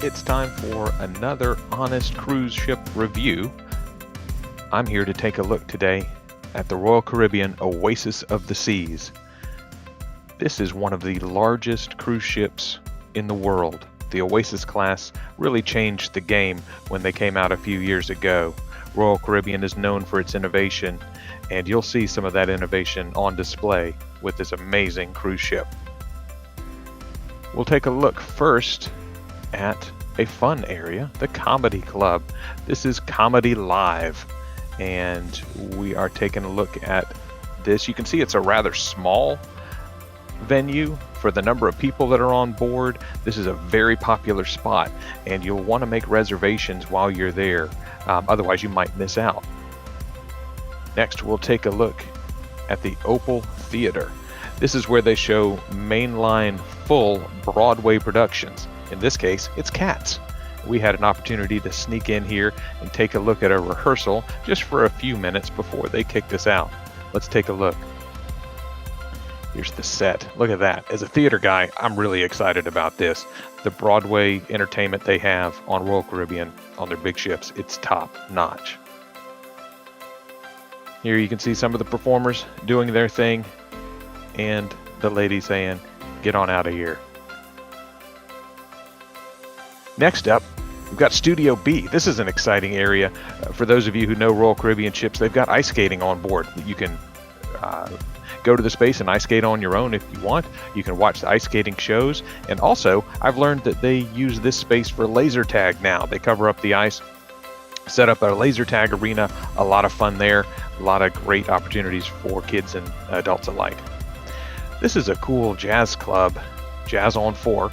It's time for another Honest Cruise Ship review. I'm here to take a look today at the Royal Caribbean Oasis of the Seas. This is one of the largest cruise ships in the world. The Oasis class really changed the game when they came out a few years ago. Royal Caribbean is known for its innovation, and you'll see some of that innovation on display with this amazing cruise ship. We'll take a look first at a fun area, the Comedy Club. This is Comedy Live, and we are taking a look at this. You can see it's a rather small venue for the number of people that are on board. This is a very popular spot, and you'll want to make reservations while you're there. Otherwise, you might miss out. Next, we'll take a look at the Opal Theater. This is where they show mainline full Broadway productions. In this case, it's Cats. We had an opportunity to sneak in here and take a look at a rehearsal just for a few minutes before they kicked us out. Let's take a look. Here's the set. Look at that. As a theater guy, I'm really excited about this. The Broadway entertainment they have on Royal Caribbean on their big ships, it's top notch. Here you can see some of the performers doing their thing and the lady saying, "Get on out of here." Next up, we've got Studio B. This is an exciting area. For those of you who know Royal Caribbean ships, they've got ice skating on board. You can go to the space and ice skate on your own if you want. You can watch the ice skating shows. And also, I've learned that they use this space for laser tag now. They cover up the ice, set up a laser tag arena, a lot of fun there, a lot of great opportunities for kids and adults alike. This is a cool jazz club, Jazz on 4.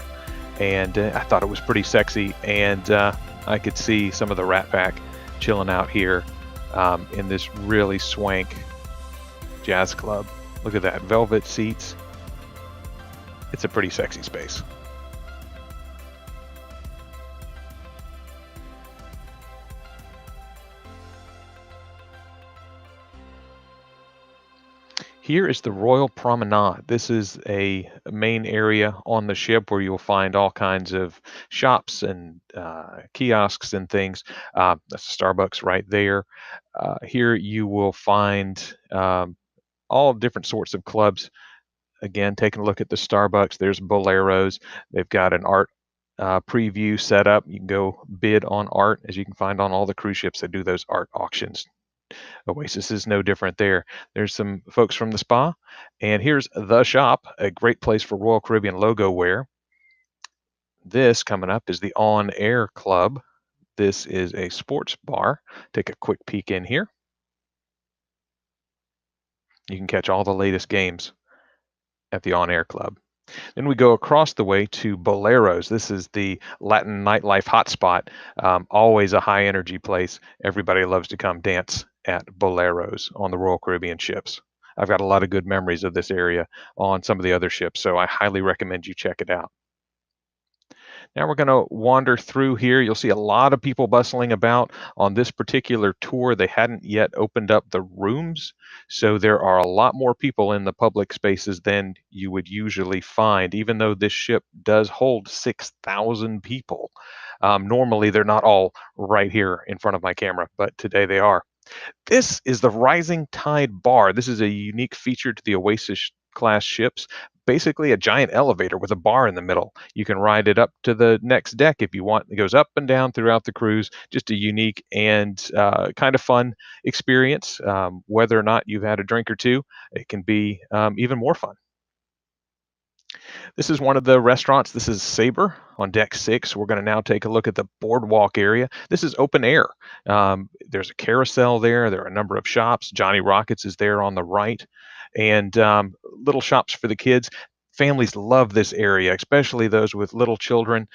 And I thought it was pretty sexy, and I could see some of the Rat Pack chilling out here in this really swank jazz club. Look at that, velvet seats. It's a pretty sexy space. Here is the Royal Promenade. This is a main area on the ship where you'll find all kinds of shops and kiosks and things. That's a Starbucks right there. Here you will find all different sorts of clubs. Again, taking a look at the Starbucks, there's Boleros. They've got an art preview set up. You can go bid on art, as you can find on all the cruise ships that do those art auctions. Oasis is no different there. There's some folks from the spa, and here's the shop, a great place for Royal Caribbean logo wear. This coming up is the On Air Club. This is a sports bar. Take a quick peek in here. You can catch all the latest games at the On Air Club. Then we go across the way to Boleros. This is the Latin nightlife hotspot. Always a high energy place. Everybody loves to come dance at Boleros on the Royal Caribbean ships. I've got a lot of good memories of this area on some of the other ships, so I highly recommend you check it out. Now we're going to wander through here. You'll see a lot of people bustling about on this particular tour. They hadn't yet opened up the rooms, so there are a lot more people in the public spaces than you would usually find, even though this ship does hold 6,000 people. Normally, they're not all right here in front of my camera, but today they are. This is the Rising Tide Bar. This is a unique feature to the Oasis class ships. Basically a giant elevator with a bar in the middle. You can ride it up to the next deck if you want. It goes up and down throughout the cruise. Just a unique and kind of fun experience. Whether or not you've had a drink or two, it can be even more fun. This is one of the restaurants. This is Sabre on deck 6. We're going to now take a look at the boardwalk area. This is open air. There's a carousel there. There are a number of shops. Johnny Rockets is there on the right, and little shops for the kids. Families love this area, especially those with little children.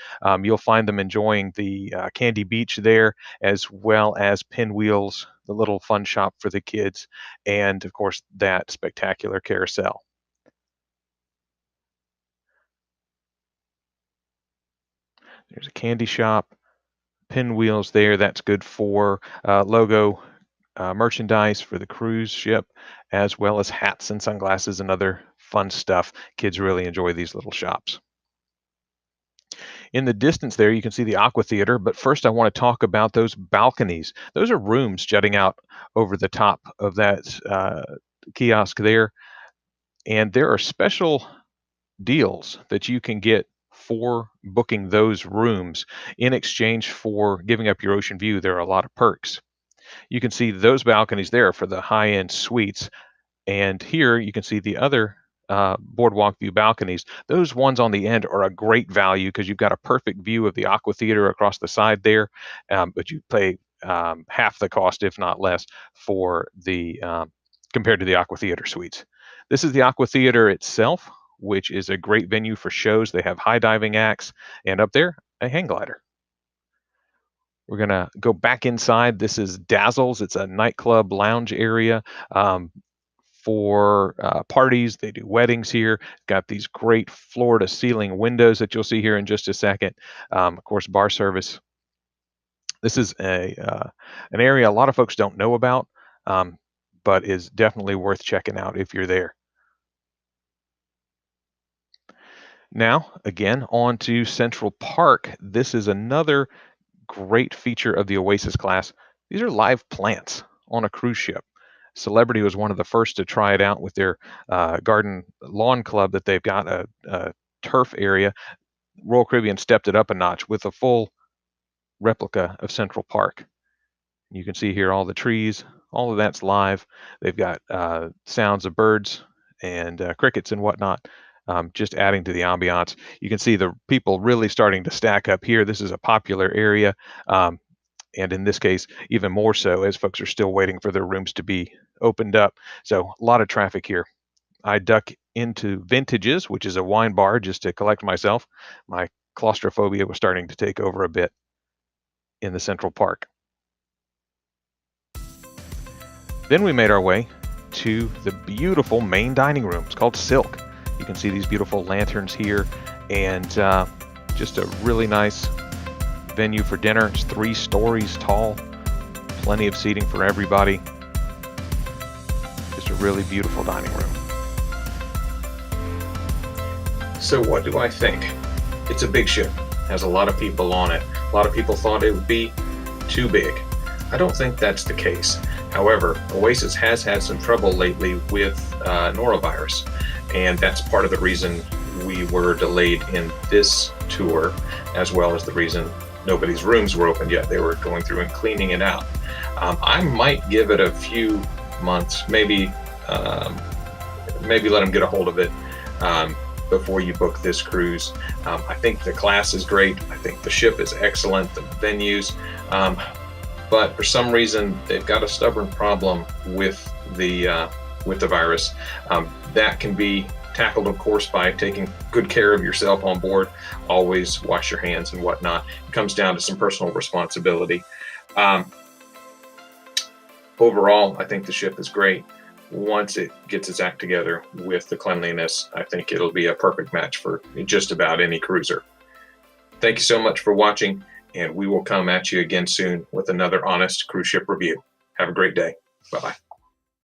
You'll find them enjoying the Candy Beach there, as well as Pinwheels, the little fun shop for the kids, and of course that spectacular carousel. There's a candy shop, Pinwheels there. That's good for logo merchandise for the cruise ship, as well as hats and sunglasses and other fun stuff. Kids really enjoy these little shops. In the distance there, you can see the Aqua Theater, but first I want to talk about those balconies. Those are rooms jutting out over the top of that kiosk there, and there are special deals that you can get for booking those rooms in exchange for giving up your ocean view. There are a lot of perks. You can see those balconies there for the high-end suites. And here you can see the other boardwalk view balconies. Those ones on the end are a great value because you've got a perfect view of the Aqua Theater across the side there, but you pay half the cost, if not less, for the compared to the Aqua Theater suites. This is the Aqua Theater itself, which is a great venue for shows. They have high diving acts, and up there, a hang glider. We're gonna go back inside. This is Dazzles. It's a nightclub lounge area. For parties. They do weddings here. Got these great floor to ceiling windows that you'll see here in just a second. Of course, bar service. This is an area a lot of folks don't know about, but is definitely worth checking out if you're there. Now, again, on to Central Park. This is another great feature of the Oasis class. These are live plants on a cruise ship. Celebrity was one of the first to try it out with their garden lawn club that they've got a turf area. Royal Caribbean stepped it up a notch with a full replica of Central Park. You can see here all the trees, all of that's live. They've got sounds of birds and crickets and whatnot, just adding to the ambiance. You can see the people really starting to stack up here. This is a popular area. And in this case, even more so as folks are still waiting for their rooms to be opened up. So a lot of traffic here. I duck into Vintages, which is a wine bar, just to collect myself. My claustrophobia was starting to take over a bit in the Central Park. Then we made our way to the beautiful main dining room. It's called Silk. You can see these beautiful lanterns here, and just a really nice venue for dinner. It's 3 stories tall, plenty of seating for everybody. Just a really beautiful dining room. So what do I think? It's a big ship, has a lot of people on it. A lot of people thought it would be too big. I don't think that's the case. However, Oasis has had some trouble lately with norovirus, and that's part of the reason we were delayed in this tour, as well as the reason nobody's rooms were opened yet. They were going through and cleaning it out. I might give it a few months, maybe let them get a hold of it before you book this cruise. I think the class is great. I think the ship is excellent, the venues, but for some reason they've got a stubborn problem with the virus. That can be tackled, of course, by taking good care of yourself on board. Always wash your hands and whatnot. It comes down to some personal responsibility. Overall, I think the ship is great. Once it gets its act together with the cleanliness, I think it'll be a perfect match for just about any cruiser. Thank you so much for watching, and we will come at you again soon with another honest cruise ship review. Have a great day. Bye-bye.